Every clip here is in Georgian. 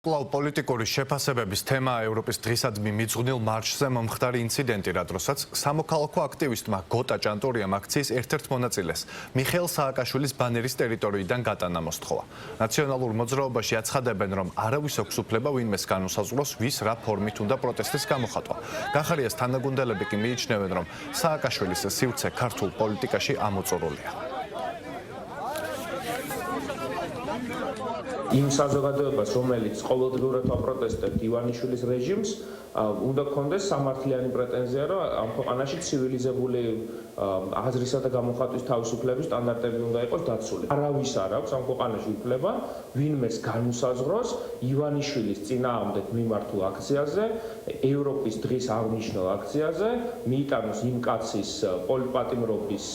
კვლავ პოლიტიკური შეფასებების თემაა ევროპის დღისადმი მიძღვნილ მარშზე მომხდარი ინციდენტი, რადგანაც სამოქალაქო აქტივისტმა გოტა ჭანტურიამ აქციის ერთ-ერთ მონაწილეს მიხეილ სააკაშვილის ბანერის ტერიტორიიდან გატანა მოსთხოვა. ნაციონალურ მოძრაობაში აცხადებენ, რომ არავის აქვს უფლება ვინმეს განუსაზღვროს, ვის რა ფორმით უნდა პროტესტის გამოხატვა. გახარიას თანაგუნდელები კი მიიჩნევენ, რომ სააკაშვილის სივრცე ქართულ პოლიტიკაში ამოწურულია. იმ საზოგადოებას, რომელიც ყოველდღიურად აპროტესტებთ ივანიშვილის რეჟიმს, უნდა გქონდეს სამართლიანი პრეტენზია, რომ ამ ქვეყანაში ცივილიზებული აზრისა და გამოხატვის თავისუფლების სტანდარტები უნდა იყოს დაცული. არავის არ აქვს ამ ქვეყანაში უფლება ვინმეს განუსაზღვროს ივანიშვილის წინააღმდეგ მიმართულ აქციაზე, ევროპის დღის აღნიშნულ აქციაზე, მიიტანოს იმ კაცის პოლიტპატიმრობის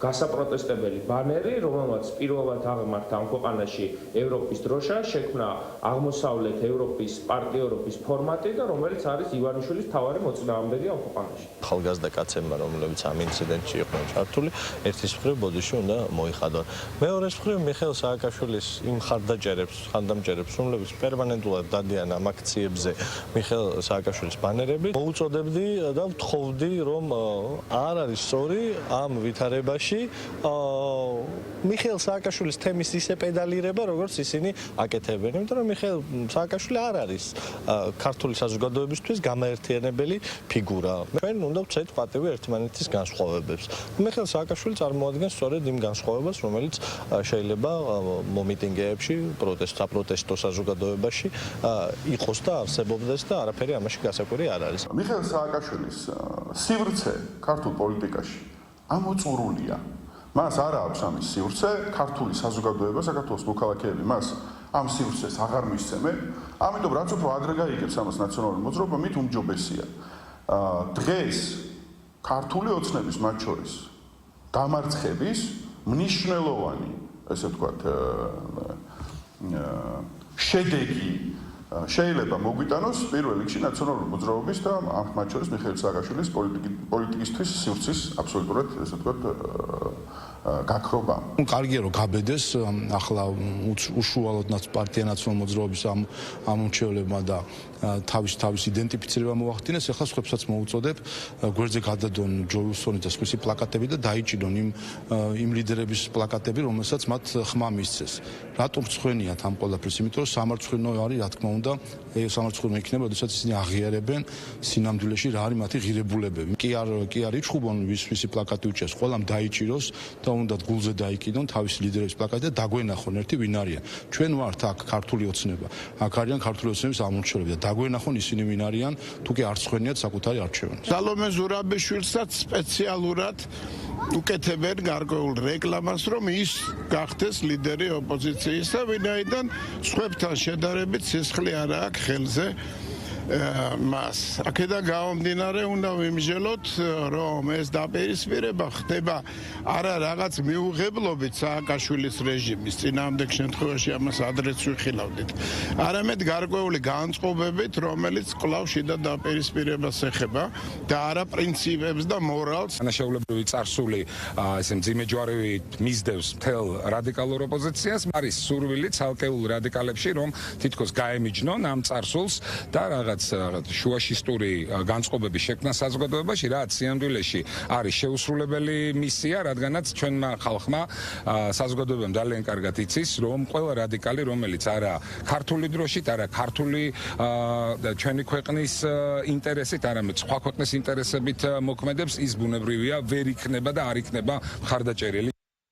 გასაპროტესტებელი ბანერი, რომელმაც პირველად აღმართა ამ ქვეყანაში ევროპის დროშა, შექმნა აღმოსავლეთ ევროპის პარტიორობის ფორმატი და რომელიც არის ივანიშვილის მთავარი მოწინააღმდეგე ამ ქვეყანაში. ახალგაზრდა კაცებმა, რომლებიც ამ ინციდენტში იყვნენ ჩართული, ერთის მხრივ ბოდიში უნდა მოიხადონ. მეორეს მხრივ მიხეილ სააკაშვილის იმ ხანდამჭერებს, რომლებიც პერმანენტულად დადიან ამ აქციებზე მიხეილ სააკაშვილის ბანერები, მოუწოდებდი და ვთხოვდი, რომ არ არის სწორი ამ ვითარებაში მიხეილ სააკაშვილის თემის ისე პედალირება, როგორც ისინი აკეთებენ, იმიტომ რომ მიხეილ სააკაშვილი არ არის ქართული საზოგადოებისთვის გამაერთიანებელი ფიგურა. ჩვენ უნდა ვცეთ პატივი ერთმანეთის განსხვავებებს. მიხეილ სააკაშვილი წარმოადგენს სწორედ იმ განსხვავებას, რომელიც შეიძლება მომიტინგეებში, საპროტესტო საზოგადოებაში იყოს და არსებობდეს და არაფერი ამაში გასაკვირი არ არის. მიხეილ სააკაშვილის სივრცე ქართულ პოლიტიკაში ამოწურულია. მას არ აქვს ამის სივრცე, ქართული საზოგადოება, საქართველოს მოქალაქეები მას ამ სივრცეს აღარ მისცემენ, ამიტომ რაც უფრო ადრე გაიგებს ამას ნაციონალური მოძრაობა, მით უმჯობესია. დღეს ქართული ოცნების, მათ შორის დამარცხების მნიშვნელოვანი, ესე ვთქვათ, შედეგი შეიძლება მოგვიტანოს პირველ რიგში ნაციონალური მოძრაობის და მათ შორის მიხეილ სააკაშვილის პოლიტიკისთვის სივრცის აბსოლუტურად, ესე ვთქვათ, გაქრობა. კარგია რომ გაბედეს ახლა უშუალოდ პარტია ნაციონალური მოძრაობის ამომრჩევლებმა და თავის იდენტიფიცირება მოახდინეს, ახლა სხვებსაც მოუწოდებ გვერდზე გადადონ ჯო უილსონის და სხვისი პლაკატები და დაიჭირონ იმ ლიდერების პლაკატები, რომელსაც მათ ხმა მისცეს. რატომ ცხენიათ ამ ყველაფერს? იმიტომ რომ სამარცხვინო არის, რა თქმა უნდა, სამარცხვინო იქნება, როდესაც ისინი აღიარებენ სინამდვილეში რა არის მათი ღირებულებები. კი არ იჩხუბონ ვისი პლაკატი უჭერს, ყველამ დაიჭიროს და უნდა გულზე დაიკიდონ თავის ლიდერების პლაკატი და დაგვენახონ ერთი ვინ არიან. ჩვენ ვართ აქ ქართული ოცნება. აქ არიან ქართული ოცნების ამომრჩევლები და დაგვენახონ ისინი ვინ არიან, თუ კი არ ცხენიათ საკუთარი არჩევანი. სალომე ზურაბიშვილსაც სპეციალურად უკეთებენ გარკვეულ რეკლამას, რომ ის გახდეს ლიდერი ოპოზიციის და ვინაიდან სხვებთან შედარებით სისხლი არ აქვს ხელზე მას. აქედან გამომდინარე უნდა ვიმსჯელოთ, რომ ეს დაპირისპირება ხდება არა რაღაც მიუღებლობით სააკაშვილის რეჟიმის წინააღმდეგ შემთხვევაში ამას ადრეც ვიხილავდით, არამედ გარკვეული განწყობებით, რომელიც კვლავ შიდა დაპირისპირებას ეხება და არა პრინციპებს და მორალს. ანაშაულებრივი წარსული ესე მძიმე ჯვარი მისდევს მთელ რადიკალურ ოპოზიციას, არის სურვილი ცალკეულ რადიკალებში, რომ თითქოს გაემიჯნონ ამ წარსულს და რაღაც შუაშისტური განწყობების შექმნა საზოგადოებაში, რაც სინამდვილეში არის შეუსრულებელი მისია, რადგანაც ჩვენმა ხალხმა საზოგადოებამ ძალიან კარგად იცის, რომ ყველა რადიკალი, რომელიც არა ქართული დროშით, არა ქართული ჩვენი ქვეყნის ინტერესით, არამედ სხვა ქვეყნის ინტერესებით მოქმედებს, ის ბუნებრივია, ვერ იქნება და არ იქნება მხარდაჭერილი.